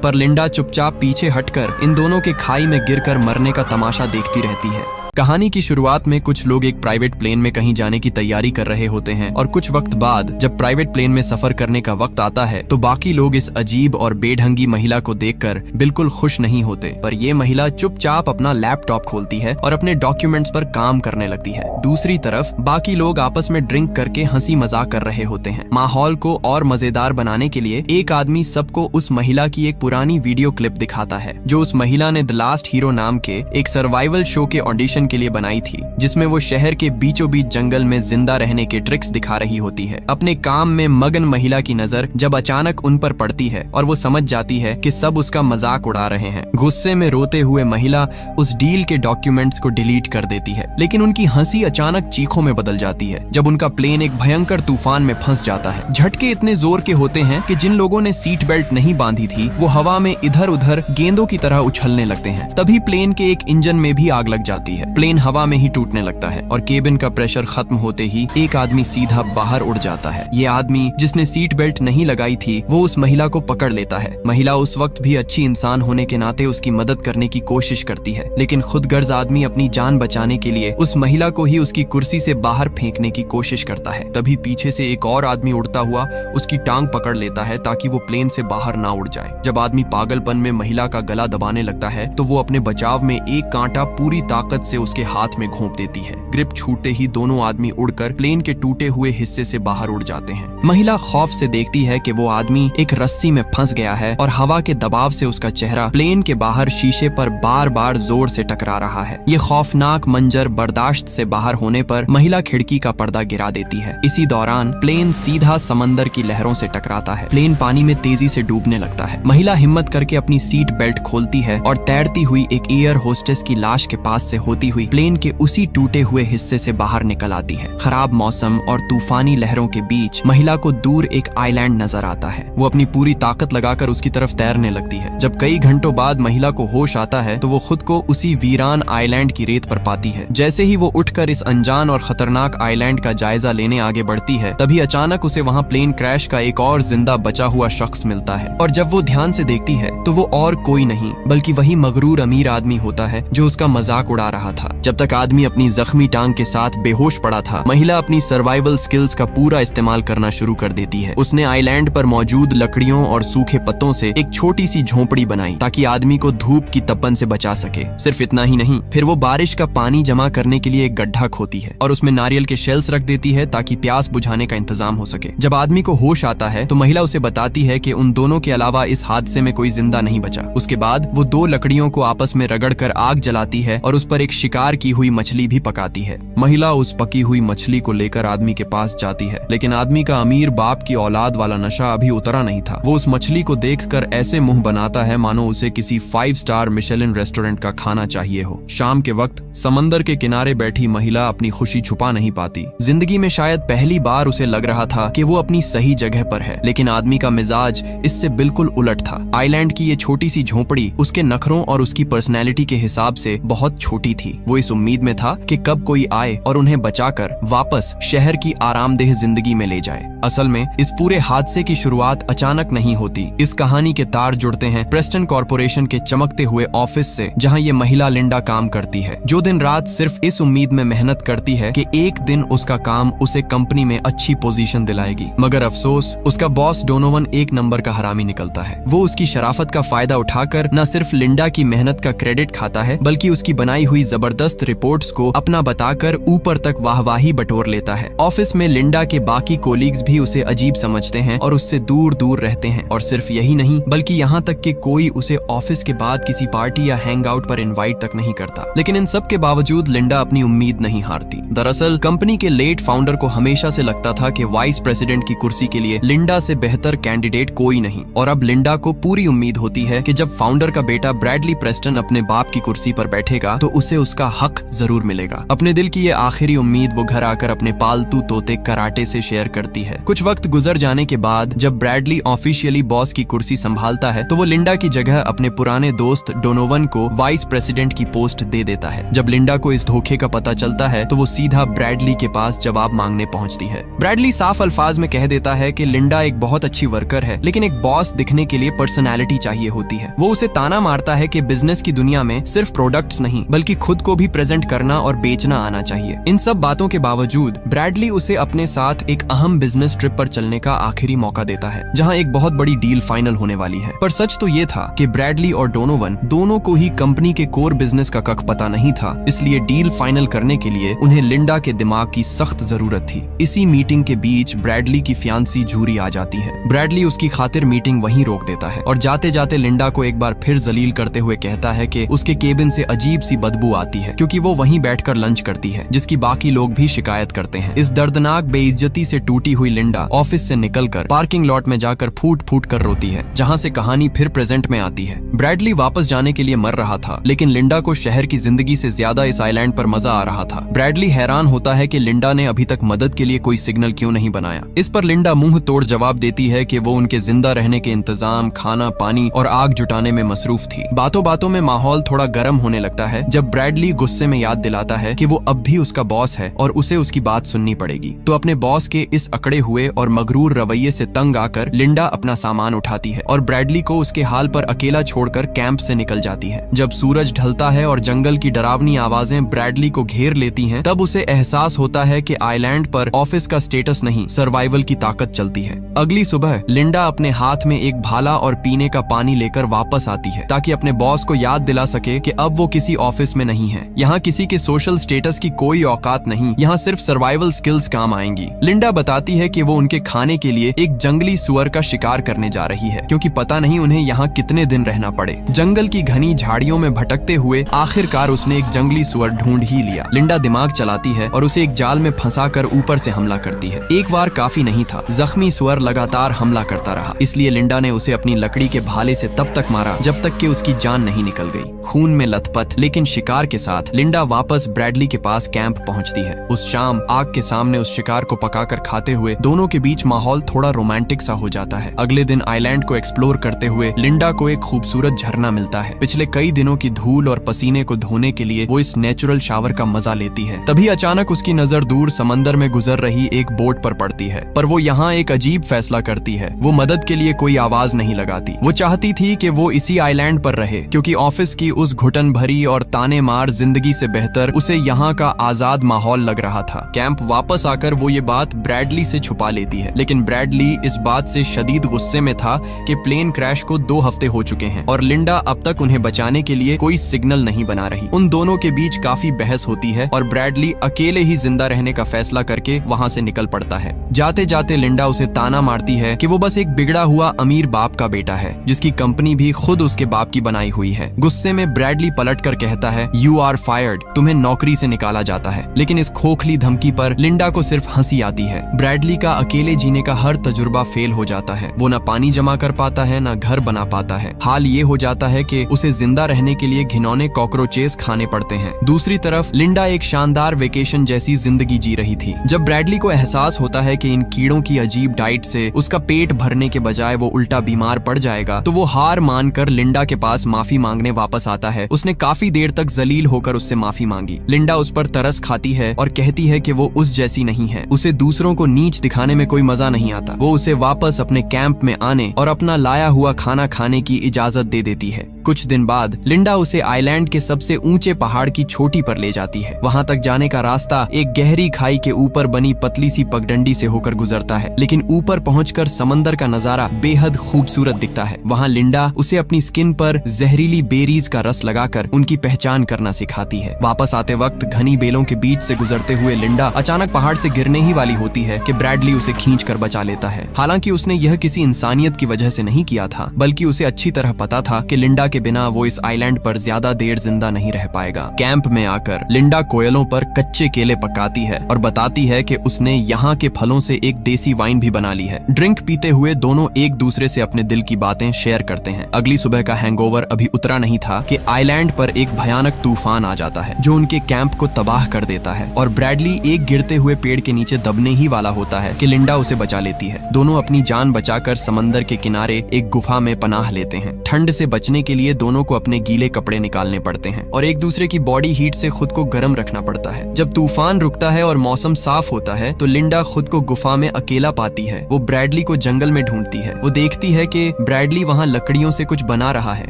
पर लिंडा चुपचाप पीछे हटकर इन दोनों के खाई में गिरकर मरने का तमाशा देखती रहती है। कहानी की शुरुआत में कुछ लोग एक प्राइवेट प्लेन में कहीं जाने की तैयारी कर रहे होते हैं और कुछ वक्त बाद जब प्राइवेट प्लेन में सफर करने का वक्त आता है तो बाकी लोग इस अजीब और बेढंगी महिला को देखकर बिल्कुल खुश नहीं होते। पर ये महिला चुपचाप अपना लैपटॉप खोलती है और अपने डॉक्यूमेंट्स पर काम करने लगती है। दूसरी तरफ बाकी लोग आपस में ड्रिंक करके हंसी मजाक कर रहे होते हैं। माहौल को और मजेदार बनाने के लिए एक आदमी सबको उस महिला की एक पुरानी वीडियो क्लिप दिखाता है जो उस महिला ने द लास्ट हीरो नाम के एक सर्वाइवल शो के ऑडिशन के लिए बनाई थी, जिसमें वो शहर के बीचों बीच जंगल में जिंदा रहने के ट्रिक्स दिखा रही होती है। अपने काम में मगन महिला की नजर जब अचानक उन पर पड़ती है और वो समझ जाती है कि सब उसका मजाक उड़ा रहे हैं। गुस्से में रोते हुए महिला उस डील के डॉक्यूमेंट्स को डिलीट कर देती है, लेकिन उनकी हंसी अचानक चीखों में बदल जाती है जब उनका प्लेन एक भयंकर तूफान में फंस जाता है। झटके इतने जोर के होते हैं कि जिन लोगों ने सीट बेल्ट नहीं बांधी थी वो हवा में इधर उधर गेंदों की तरह उछलने लगते हैं। तभी प्लेन के एक इंजन में भी आग लग जाती है। प्लेन हवा में ही टूटने लगता है और केबिन का प्रेशर खत्म होते ही एक आदमी सीधा बाहर उड़ जाता है। ये आदमी जिसने सीट बेल्ट नहीं लगाई थी वो उस महिला को पकड़ लेता है। महिला उस वक्त भी अच्छी इंसान होने के नाते उसकी मदद करने की कोशिश करती है, लेकिन खुदगर्ज आदमी अपनी जान बचाने के लिए उस महिला को ही उसकी कुर्सी से बाहर फेंकने की कोशिश करता है। तभी पीछे से एक और आदमी उड़ता हुआ उसकी टांग पकड़ लेता है ताकि वो प्लेन से बाहर ना उड़ जाए। जब आदमी पागलपन में महिला का गला दबाने लगता है तो वो अपने बचाव में एक कांटा पूरी ताकत से उसके हाथ में घोंप देती है। ग्रिप छूटते ही दोनों आदमी उड़कर प्लेन के टूटे हुए हिस्से से बाहर उड़ जाते हैं। महिला खौफ से देखती है कि वो आदमी एक रस्सी में फंस गया है और हवा के दबाव से उसका चेहरा प्लेन के बाहर शीशे पर बार बार जोर से टकरा रहा है। ये खौफनाक मंजर बर्दाश्त से बाहर होने पर महिला खिड़की का पर्दा गिरा देती है। इसी दौरान प्लेन सीधा समंदर की लहरों से टकराता है। प्लेन पानी में तेजी से डूबने लगता है। महिला हिम्मत करके अपनी सीट बेल्ट खोलती है और तैरती हुई एक एयर होस्टेस की लाश के पास से होती हुई प्लेन के उसी टूटे हुए हिस्से से बाहर निकल आती है। खराब मौसम और तूफानी लहरों के बीच महिला को दूर एक आइलैंड नजर आता है। वो अपनी पूरी ताकत लगाकर उसकी तरफ तैरने लगती है। जब कई घंटों बाद महिला को होश आता है तो वो खुद को उसी वीरान आइलैंड की रेत पर पाती है। जैसे ही वो उठकर इस अनजान और खतरनाक आइलैंड का जायजा लेने आगे बढ़ती है तभी अचानक उसे वहाँ प्लेन क्रैश का एक और जिंदा बचा हुआ शख्स मिलता है और जब वो ध्यान से देखती है तो वो और कोई नहीं बल्कि वही मगरूर अमीर आदमी होता है जो उसका मजाक उड़ा रहा था। जब तक आदमी अपनी जख्मी टांग के साथ बेहोश पड़ा था, महिला अपनी सर्वाइवल स्किल्स का पूरा इस्तेमाल करना शुरू कर देती है। उसने आइलैंड पर मौजूद लकड़ियों और सूखे पत्तों से एक छोटी सी झोंपड़ी बनाई ताकि आदमी को धूप की तपन से बचा सके। सिर्फ इतना ही नहीं, फिर वो बारिश का पानी जमा करने के लिए एक गड्ढा खोती है और उसमें नारियल के शेल्स रख देती है ताकि प्यास बुझाने का इंतजाम हो सके। जब आदमी को होश आता है तो महिला उसे बताती है कि उन दोनों के अलावा इस हादसे में कोई जिंदा नहीं बचा। उसके बाद वो दो लकड़ियों को आपस में रगड़कर आग जलाती है और उस पर एक शिकार की हुई मछली भी पकाती है। महिला उस पकी हुई मछली को लेकर आदमी के पास जाती है, लेकिन आदमी का अमीर बाप की औलाद वाला नशा अभी उतरा नहीं था। वो उस मछली को देखकर ऐसे मुंह बनाता है मानो उसे किसी 5 स्टार मिशेलिन रेस्टोरेंट का खाना चाहिए हो। शाम के वक्त समंदर के किनारे बैठी महिला अपनी खुशी छुपा नहीं पाती। जिंदगी में शायद पहली बार उसे लग रहा था कि वो अपनी सही जगह पर है, लेकिन आदमी का मिजाज इससे बिल्कुल उलट था। आइलैंड की ये छोटी सी झोंपड़ी उसके नखरों और उसकी पर्सनैलिटी के हिसाब से बहुत छोटी थी। वो इस उम्मीद में था कि कब कोई आए और उन्हें बचाकर वापस शहर की आरामदेह जिंदगी में ले जाए। असल में इस पूरे हादसे की शुरुआत अचानक नहीं होती। इस कहानी के तार जुड़ते हैं प्रेस्टन कॉर्पोरेशन के चमकते हुए ऑफिस से, जहां ये महिला लिंडा काम करती है, जो दिन रात सिर्फ इस उम्मीद में मेहनत करती है कि एक दिन उसका काम उसे कंपनी में अच्छी पोजीशन दिलाएगी। मगर अफसोस, उसका बॉस डोनोवन एक नंबर का हरामी निकलता है। वो उसकी शराफत का फायदा उठाकर न सिर्फ लिंडा की मेहनत का क्रेडिट खाता है बल्कि उसकी बनाई हुई जबरदस्त रिपोर्ट्स को अपना बताकर ऊपर तक वाहवाही बटोर लेता है। ऑफिस में लिंडा के बाकी कोलीग्स भी उसे अजीब समझते हैं और उससे दूर दूर रहते हैं। और सिर्फ यही नहीं बल्कि यहाँ तक कि कोई उसे ऑफिस के बाद किसी पार्टी या हैंग आउट पर इन्वाइट तक नहीं करता। लेकिन इन सब के बावजूद लिंडा अपनी उम्मीद नहीं हारती। दरअसल कंपनी के लेट फाउंडर को हमेशा से लगता था कि वाइस प्रेसिडेंट की कुर्सी के लिए लिंडा से बेहतर कैंडिडेट कोई नहीं, और अब लिंडा को पूरी उम्मीद होती है कि जब फाउंडर का बेटा ब्रैडली प्रेस्टन अपने बाप की कुर्सी पर बैठेगा तो उसे उस उसका हक जरूर मिलेगा। अपने दिल की ये आखिरी उम्मीद वो घर आकर अपने पालतू तोते कराटे से शेयर करती है। कुछ वक्त गुजर जाने के बाद जब ब्रैडली ऑफिशियली बॉस की कुर्सी संभालता है तो वो लिंडा की जगह अपने पुराने दोस्त डोनोवन को वाइस प्रेसिडेंट की पोस्ट दे देता है। जब लिंडा को इस धोखे का पता चलता है तो वो सीधा ब्रैडली के पास जवाब मांगने पहुंचती है। ब्रैडली साफ अल्फाज में कह देता है कि लिंडा एक बहुत अच्छी वर्कर है, लेकिन एक बॉस दिखने के लिए पर्सनैलिटी चाहिए होती है। वो उसे ताना मारता है कि बिजनेस की दुनिया में सिर्फ प्रोडक्ट्स नहीं बल्कि खुद को भी प्रेजेंट करना और बेचना आना चाहिए। इन सब बातों के बावजूद ब्रैडली उसे अपने साथ एक अहम बिजनेस ट्रिप पर चलने का आखिरी मौका देता है, जहां एक बहुत बड़ी डील फाइनल होने वाली है। पर सच तो ये था कि ब्रैडली और डोनोवन दोनों को ही कंपनी के कोर बिजनेस का कख पता नहीं था, इसलिए डील फाइनल करने के लिए उन्हें लिंडा के दिमाग की सख्त जरूरत थी। इसी मीटिंग के बीच ब्रैडली की फियांसी जूरी आ जाती है। ब्रैडली उसकी खातिर मीटिंग वहीं रोक देता है और जाते जाते लिंडा को एक बार फिर जलील करते हुए कहता है कि उसके केबिन से अजीब सी बदबू आती है क्योंकि वो वहीं बैठकर लंच करती है, जिसकी बाकी लोग भी शिकायत करते हैं। इस दर्दनाक बेइज्जती से टूटी हुई लिंडा ऑफिस से निकलकर पार्किंग लॉट में जाकर फूट फूट कर रोती है, जहां से कहानी फिर प्रेजेंट में आती है। ब्रैडली वापस जाने के लिए मर रहा था, लेकिन लिंडा को शहर की जिंदगी से ज्यादा इस आइलैंड पर मजा आ रहा था। ब्रैडली हैरान होता है कि लिंडा ने अभी तक मदद के लिए कोई सिग्नल क्यों नहीं बनाया। इस पर लिंडा मुंह तोड़ जवाब देती है कि वो उनके जिंदा रहने के इंतजाम, खाना, पानी और आग जुटाने में मसरूफ थी। बातों बातों में माहौल थोड़ा गर्म होने लगता है जब ब्रैडली गुस्से में याद दिलाता है कि वो अब भी उसका बॉस है और उसे उसकी बात सुननी पड़ेगी। तो अपने बॉस के इस अकड़े हुए और मगरूर रवैये से तंग आकर लिंडा अपना सामान उठाती है और ब्रैडली को उसके हाल पर अकेला छोड़कर कैंप से निकल जाती है। जब सूरज ढलता है और जंगल की डरावनी आवाजें ब्रैडली को घेर लेती हैं, तब उसे एहसास होता है कि आइलैंड पर ऑफिस का स्टेटस नहीं, सर्वाइवल की ताकत चलती है। अगली सुबह लिंडा अपने हाथ में एक भाला और पीने का पानी लेकर वापस आती है ताकि अपने बॉस को याद दिला सके कि अब वो किसी ऑफिस में नहीं है। यहाँ किसी के सोशल स्टेटस की कोई औकात नहीं, यहाँ सिर्फ सर्वाइवल स्किल्स काम आएंगी। लिंडा बताती है कि वो उनके खाने के लिए एक जंगली सुअर का शिकार करने जा रही है, क्योंकि पता नहीं उन्हें यहाँ कितने दिन रहना पड़े। जंगल की घनी झाड़ियों में भटकते हुए आखिरकार उसने एक जंगली सुअर ढूंढ ही लिया। लिंडा दिमाग चलाती है और उसे एक जाल में फंसाकर ऊपर से हमला करती है। एक बार काफी नहीं था, जख्मी सुअर लगातार हमला करता रहा, इसलिए लिंडा ने उसे अपनी लकड़ी के भाले से तब तक मारा जब तक कि उसकी जान नहीं निकल गई। खून में लथपथ लेकिन शिकार के साथ लिंडा वापस ब्रैडली के पास कैंप पहुंचती है। उस शाम आग के सामने उस शिकार को पकाकर खाते हुए दोनों के बीच माहौल थोड़ा रोमांटिक सा हो जाता है। अगले दिन आइलैंड को एक्सप्लोर करते हुए लिंडा को एक खूबसूरत झरना मिलता है। पिछले कई दिनों की धूल और पसीने को धोने के लिए वो इस नेचुरल शावर का मजा लेती है। तभी अचानक उसकी नजर दूर समंदर में गुजर रही एक बोट पर पड़ती है, पर वो यहाँ एक अजीब फैसला करती है। वो मदद के लिए कोई आवाज नहीं लगाती। वो चाहती थी कि वो इसी आइलैंड पर रहे, क्योंकि ऑफिस की उस घुटन भरी और ताने मार जिंदगी से बेहतर उसे यहाँ का आजाद माहौल लग रहा था। कैंप वापस आकर वो ये बात ब्रैडली से छुपा लेती है, लेकिन ब्रैडली इस बात से शदीद गुस्से में था कि प्लेन क्रैश को 2 हफ्ते हो चुके हैं और लिंडा अब तक उन्हें बचाने के लिए कोई सिग्नल नहीं बना रही। उन दोनों के बीच काफी बहस होती है और ब्रैडली अकेले ही जिंदा रहने का फैसला करके वहाँ से निकल पड़ता है। जाते जाते लिंडा उसे ताना मारती है कि वो बस एक बिगड़ा हुआ अमीर बाप का बेटा है, जिसकी कंपनी भी खुद उसके बाप की बनाई हुई है। गुस्से में ब्रैडली पलटकर कहता है, "You are fired", तुम्हें नौकरी से निकाला जाता है। लेकिन इस खोखली धमकी पर लिंडा को सिर्फ हंसी आती है। ब्रैडली का अकेले जीने का हर तजुर्बा फेल हो जाता है। वो न पानी जमा कर पाता है, न घर बना पाता है। हाल ये हो जाता है कि उसे जिंदा रहने के लिए घिनौने कॉकरोचेस खाने पड़ते हैं। दूसरी तरफ लिंडा एक शानदार वेकेशन जैसी जिंदगी जी रही थी। जब ब्रैडली को एहसास होता है कि इन कीड़ों की अजीब डाइट से उसका पेट भरने के बजाय वो उल्टा बीमार पड़ जाएगा, तो वो हार मानकर लिंडा के पास माफी मांगने वापस आता है। उसने काफी देर तक जलील होकर उससे माफी मांगी। लिंडा उस पर तरस खाती है और कहती है कि वो उस जैसी नहीं है। उसे दूसरों को नीच दिखाने में कोई मजा नहीं आता। वो उसे वापस अपने कैंप में आने और अपना लाया हुआ खाना खाने की इजाजत दे देती है। कुछ दिन बाद लिंडा उसे आइलैंड के सबसे ऊंचे पहाड़ की चोटी पर ले जाती है। वहां तक जाने का रास्ता एक गहरी खाई के ऊपर बनी पतली सी पगडंडी से होकर गुजरता है, लेकिन ऊपर पहुंचकर समंदर का नजारा बेहद खूबसूरत दिखता है। वहां लिंडा उसे अपनी स्किन पर जहरीली बेरीज का रस लगाकर उनकी पहचान करना सिखाती है। वापस आते वक्त घनी बेलों के बीच से गुजरते हुए लिंडा अचानक पहाड़ से गिरने ही वाली होती है कि ब्रैडली उसे खींच कर बचा लेता है। हालांकि उसने यह किसी इंसानियत की वजह से नहीं किया था, बल्कि उसे अच्छी तरह पता था कि लिंडा के बिना वो इस आइलैंड पर ज्यादा देर जिंदा नहीं रह पाएगा। कैंप में आकर लिंडा कोयलों पर कच्चे केले पकाती है और बताती है कि उसने यहाँ के फलों से एक देसी वाइन भी बना ली है। ड्रिंक पीते हुए दोनों एक दूसरे से अपने दिल की बातें शेयर करते हैं। अगली सुबह का हैंगओवर अभी उतरा नहीं था कि आइलैंड पर एक भयानक तूफान आ जाता है जो उनके कैंप को तबाह कर देता है और ब्रैडली एक गिरते हुए पेड़ के नीचे दबने ही वाला होता है कि लिंडा उसे बचा लेती है। दोनों अपनी जान बचाकर समंदर के किनारे एक गुफा में पनाह लेते हैं। ठंड से बचने के लिए दोनों को अपने गीले कपड़े निकालने पड़ते हैं और एक दूसरे की बॉडी हीट से खुद को गर्म रखना पड़ता है। जब तूफान रुकता है और मौसम साफ होता है तो लिंडा खुद को गुफा में अकेला पाती है। वो ब्रैडली को जंगल में ढूंढती है। वो देखती है कि ब्रैडली वहाँ लकड़ियों से कुछ बना रहा है,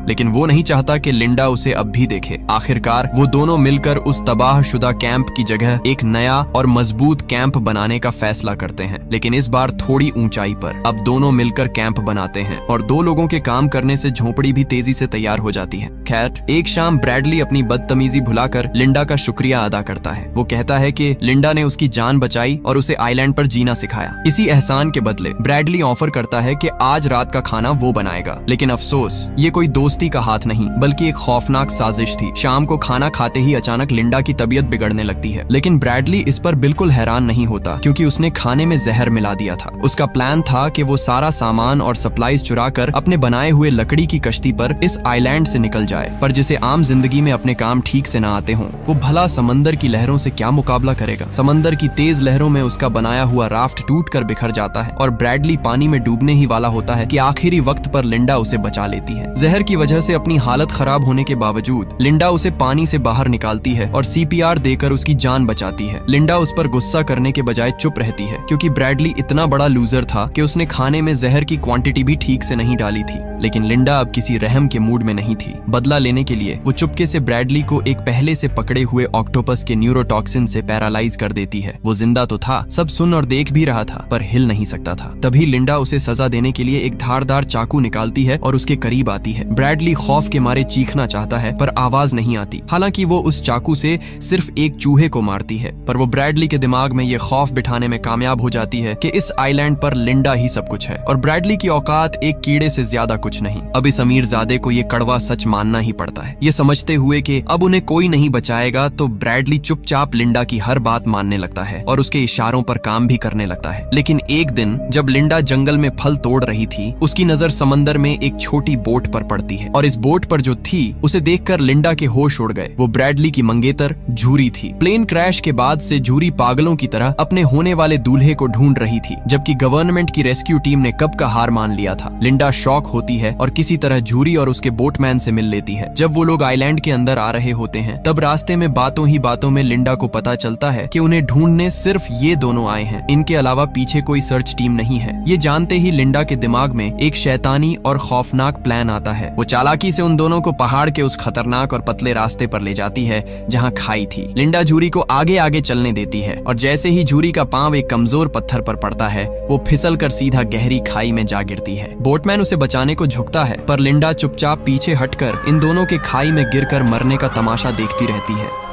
लेकिन वो नहीं चाहता कि लिंडा उसे अब भी देखे। आखिरकार वो दोनों मिलकर उस तबाहशुदा कैंप की जगह एक नया और मजबूत कैंप बनाने का फैसला करते हैं, लेकिन इस बार थोड़ी ऊंचाई पर। अब दोनों मिलकर कैंप बनाते हैं और 2 लोगों के काम करने से झोपड़ी भी तेजी से तैयार हो जाती है। खैर, एक शाम ब्रैडली अपनी बदतमीजी भुलाकर लिंडा का शुक्रिया अदा करता है। वो कहता है कि लिंडा ने उसकी जान बचाई और उसे आइलैंड पर जीना सिखाया। इसी एहसान के बदले ब्रैडली ऑफर करता है कि आज रात का खाना वो बनाएगा, लेकिन अफसोस ये कोई दोस्ती का हाथ नहीं बल्कि एक खौफनाक साजिश थी। शाम को खाना खाते ही अचानक लिंडा की तबीयत बिगड़ने लगती है, लेकिन ब्रैडली इस पर बिल्कुल हैरान नहीं होता क्योंकि उसने खाने में जहर मिला दिया था। उसका प्लान था कि वो सारा सामान और सप्लाईज चुराकर अपने बनाए हुए लकड़ी की कश्ती पर इस आइलैंड से निकल जाए। पर जिसे आम जिंदगी में अपने काम ठीक से न आते हों, वो भला समंदर की लहरों से क्या मुकाबला करेगा। समंदर की तेज लहरों में उसका बनाया हुआ राफ्ट टूटकर बिखर जाता है और ब्रैडली पानी में डूबने ही वाला होता है कि आखिरी वक्त पर लिंडा उसे बचा लेती है। जहर की वजह से अपनी हालत खराब होने के बावजूद लिंडा उसे पानी से बाहर निकालती है और CPR देकर उसकी जान बचाती है। लिंडा उस पर गुस्सा करने के बजाय चुप रहती है क्योंकि ब्रैडली इतना बड़ा लूजर था कि उसने खाने में जहर की क्वांटिटी भी ठीक से नहीं डाली थी। लेकिन लिंडा अब किसी रहम के मूड में नहीं थी। बदला लेने के लिए वो चुपके से ब्रैडली को एक पहले से पकड़े हुए ऑक्टोपस के न्यूरोटॉक्सिन से पैरालाइज कर देती है। वो जिंदा तो था, सब सुन और देख भी रहा था, पर हिल नहीं सकता था। तभी लिंडा उसे सजा देने के लिए एक धारदार चाकू निकालती है और उसके करीब आती है। ब्रैडली खौफ के मारे चीखना चाहता है पर आवाज नहीं आती। हालांकि वो उस चाकू से सिर्फ एक चूहे को मारती है, पर वो ब्रैडली के दिमाग में ये खौफ बिठाने में कामयाब हो जाती है कि इस आइलैंड पर लिंडा ही सब कुछ है और ब्रैडली की औकात एक कीड़े से ज्यादा कुछ नहीं। अब इस अमीरजादे को ये कड़वा सच मानना ही पड़ता है। ये समझते हुए कि अब उन्हें कोई नहीं बचाएगा तो ब्रैडली चुपचाप लिंडा की हर बात मानने लगता है और उसके इशारों पर काम भी करने लगता है। लेकिन एक दिन जब लिंडा जंगल में फल तोड़ रही थी, उसकी नजर समंदर में एक छोटी बोट पर पड़ती है और इस बोट पर जो थी उसे देखकर लिंडा के होश उड़ गए। वो ब्रैडली की मंगेतर झूरी थी। प्लेन क्रैश के बाद से झूरी पागलों की तरह अपने होने वाले दूल्हे को ढूंढ रही थी, जबकि गवर्नमेंट की रेस्क्यू टीम ने कब का हार मान लिया था। लिंडा शॉक होती है और किसी तरह झूरी और उसके बोटमैन से मिल लेती है। जब वो लोग आइलैंड के अंदर आ रहे होते हैं तब रास्ते में बातों ही बातों में लिंडा को पता चलता है कि उन्हें ढूंढने सिर्फ ये दोनों आए हैं, इनके अलावा पीछे कोई सर्च टीम नहीं है। ये जानते ही लिंडा के दिमाग में एक शैतानी और खौफनाक प्लान आता है। वो चालाकी से उन दोनों को पहाड़ के उस खतरनाक और पतले रास्ते पर ले जाती है जहाँ खाई थी। लिंडा झूरी को आगे आगे चलने देती है और जैसे ही झूरी का पांव एक कमजोर पत्थर पर पड़ता है वो फिसल कर सीधा गहरी खाई में जा गिरती है। बोटमैन उसे बचाने को झुकता है पर लिंडा चुपचाप पीछे हटकर इन दोनों के खाई में गिरकर मरने का तमाशा देखती रहती है।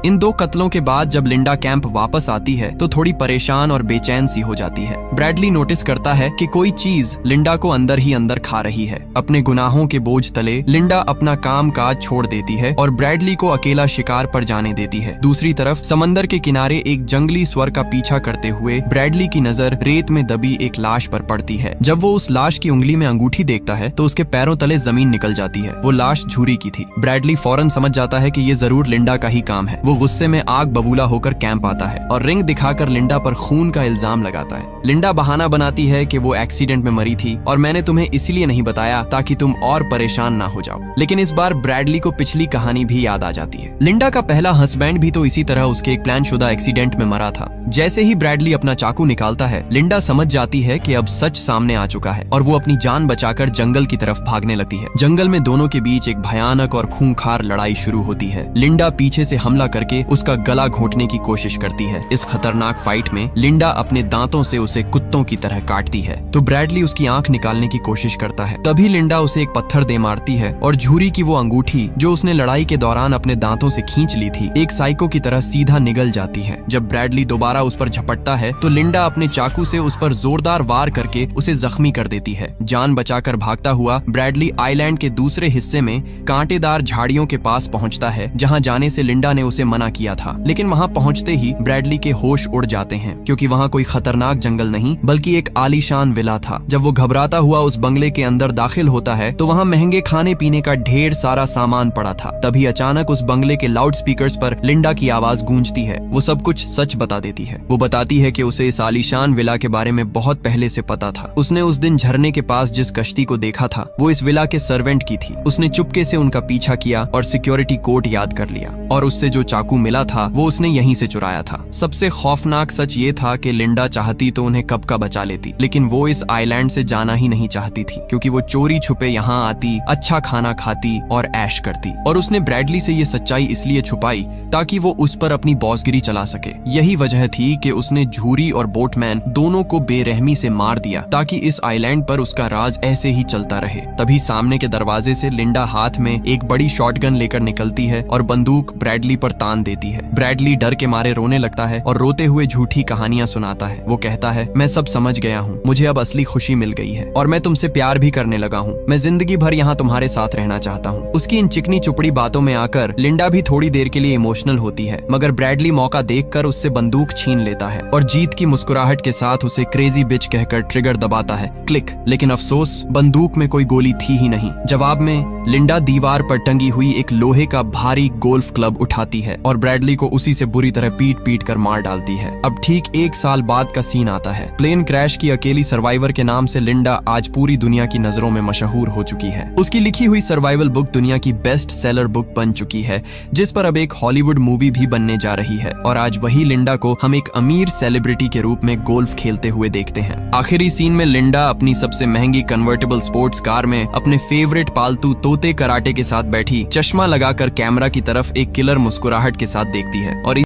इन 2 कत्लों के बाद जब लिंडा कैंप वापस आती है तो थोड़ी परेशान और बेचैन सी हो जाती है। ब्रैडली नोटिस करता है कि कोई चीज लिंडा को अंदर ही अंदर खा रही है। अपने गुनाहों के बोझ तले लिंडा अपना काम काज छोड़ देती है और ब्रैडली को अकेला शिकार पर जाने देती है। दूसरी तरफ समंदर के किनारे एक जंगली स्वर का पीछा करते हुए ब्रैडली की नजर रेत में दबी एक लाश पर पड़ती है। जब वो उस लाश की उंगली में अंगूठी देखता है तो उसके पैरों तले जमीन निकल जाती है। वो लाश झूरी की थी। ब्रैडली फौरन समझ जाता है कि ये जरूर लिंडा का ही काम है। वो गुस्से में आग बबूला होकर कैंप आता है और रिंग दिखाकर लिंडा पर खून का इल्जाम लगाता है। लिंडा बहाना बनाती है कि वो एक्सीडेंट में मरी थी और मैंने तुम्हें इसलिए नहीं बताया ताकि तुम और परेशान ना हो जाओ। लेकिन इस बार ब्रैडली को पिछली कहानी भी याद आ जाती है। लिंडा का पहला हस्बैंड भी तो इसी तरह उसके एक प्लानशुदा एक्सीडेंट में मरा था। जैसे ही ब्रैडली अपना चाकू निकालता है लिंडा समझ जाती है कि अब सच सामने आ चुका है और वो अपनी जान बचाकर जंगल की तरफ भागने लगती है। जंगल में दोनों के बीच एक भयानक और खूंखार लड़ाई शुरू होती है। लिंडा पीछे से हमला करके करके उसका गला घोंटने की कोशिश करती है। इस खतरनाक फाइट में लिंडा अपने दांतों से उसे कुत्तों की तरह काटती है तो ब्रैडली उसकी आंख निकालने की कोशिश करता है। तभी लिंडा उसे एक पत्थर दे मारती है और झुर्री की वो अंगूठी जो उसने लड़ाई के दौरान अपने दांतों से खींच ली थी एक साइको की तरह सीधा निगल जाती है। जब ब्रैडली दोबारा उस पर झपटता है तो लिंडा अपने चाकू से उस पर जोरदार वार करके उसे जख्मी कर देती है। जान बचाकर भागता हुआ ब्रैडली आइलैंड के दूसरे हिस्से में कांटेदार झाड़ियों के पास पहुंचता है जहां जाने से लिंडा ने उसे मना किया था, लेकिन वहां पहुंचते ही ब्रैडली के होश उड़ जाते हैं क्योंकि वहां कोई खतरनाक जंगल नहीं बल्कि एक आलीशान विला था। जब वो घबराता हुआ उस बंगले के अंदर दाखिल होता है तो वहां महंगे खाने पीने का ढेर सारा सामान पड़ा था। तभी अचानक उस बंगले के लाउड स्पीकर्स पर लिंडा की आवाज गूंजती है। वो सब कुछ सच बता देती है। वो बताती है कि उसे इस आलीशान विला के बारे में बहुत पहले से पता था। उसने उस दिन झरने के पास जिस कश्ती को देखा था वो इस विला के सर्वेंट की थी। उसने चुपके से उनका पीछा किया और सिक्योरिटी कोड याद कर लिया और उससे जो चाकू मिला था वो उसने यहीं से चुराया था। सबसे खौफनाक सच ये था कि लिंडा चाहती तो उन्हें कब का बचा लेती, लेकिन वो इस आइलैंड से जाना ही नहीं चाहती थी क्योंकि वो चोरी छुपे यहाँ आती, अच्छा खाना खाती और ऐश करती। और उसने ब्रैडली से ये सच्चाई इसलिए छुपाई ताकि वो उस पर अपनी बॉसगिरी चला सके। यही वजह थी कि उसने झूरी और बोटमैन दोनों को बेरहमी से मार दिया ताकि इस आइलैंड पर उसका राज ऐसे ही चलता रहे। तभी सामने के दरवाजे से लिंडा हाथ में एक बड़ी शॉटगन लेकर निकलती है और बंदूक ब्रैडली पर तान देती है। ब्रैडली डर के मारे रोने लगता है और रोते हुए झूठी कहानियां सुनाता है। वो कहता है, मैं सब समझ गया हूँ, मुझे अब असली खुशी मिल गई है और मैं तुमसे प्यार भी करने लगा हूँ। मैं जिंदगी भर यहाँ तुम्हारे साथ रहना चाहता हूँ। उसकी इन चिकनी चुपड़ी बातों में आकर लिंडा भी थोड़ी देर के लिए इमोशनल होती है, मगर ब्रैडली मौका देखकर उससे बंदूक छीन लेता है और जीत की मुस्कुराहट के साथ उसे क्रेजी बिच कहकर ट्रिगर दबाता है। क्लिक। लेकिन अफसोस, बंदूक में कोई गोली थी ही नहीं। जवाब में लिंडा दीवार पर टंगी हुई एक लोहे का भारी गोल्फ क्लब उठाती है और ब्रैडली को उसी से बुरी तरह पीट पीट कर मार डालती है। अब ठीक 1 साल बाद का सीन आता है। प्लेन क्रैश की अकेली सर्वाइवर के नाम से लिंडा आज पूरी दुनिया की नजरों में मशहूर हो चुकी है। उसकी लिखी हुई सर्वाइवल बुक दुनिया की बेस्ट सेलर बुक बन चुकी है, जिस पर अब एक हॉलीवुड मूवी भी बनने जा रही है और आज वही लिंडा को हम एक अमीर सेलिब्रिटी के रूप में गोल्फ खेलते हुए देखते हैं। आखिरी सीन में लिंडा अपनी सबसे महंगी कन्वर्टेबल स्पोर्ट्स कार में अपने फेवरेट पालतू तोते कराटे के साथ बैठी चश्मा लगाकर कैमरा की तरफ एक किलर मुस्कुराहट के साथ देखती है और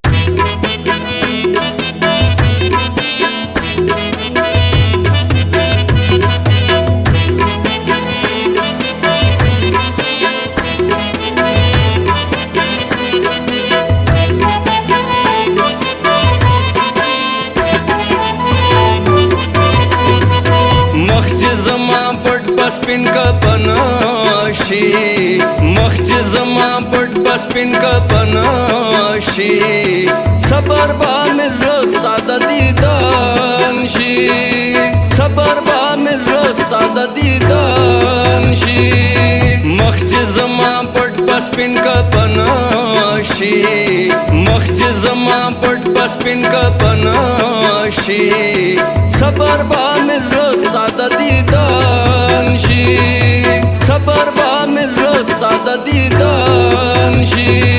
Paspin ka panashi Makhj zama pat paspin ka panashi Sabar ba mizrasta da didan shi Sabar ba mizrasta da didan shi Makhj zama pat paspin ka panashi Makhj zama pat paspin ka panashi Sabar ba mizrasta da didan shi Sabar ba mizrasta da didan shi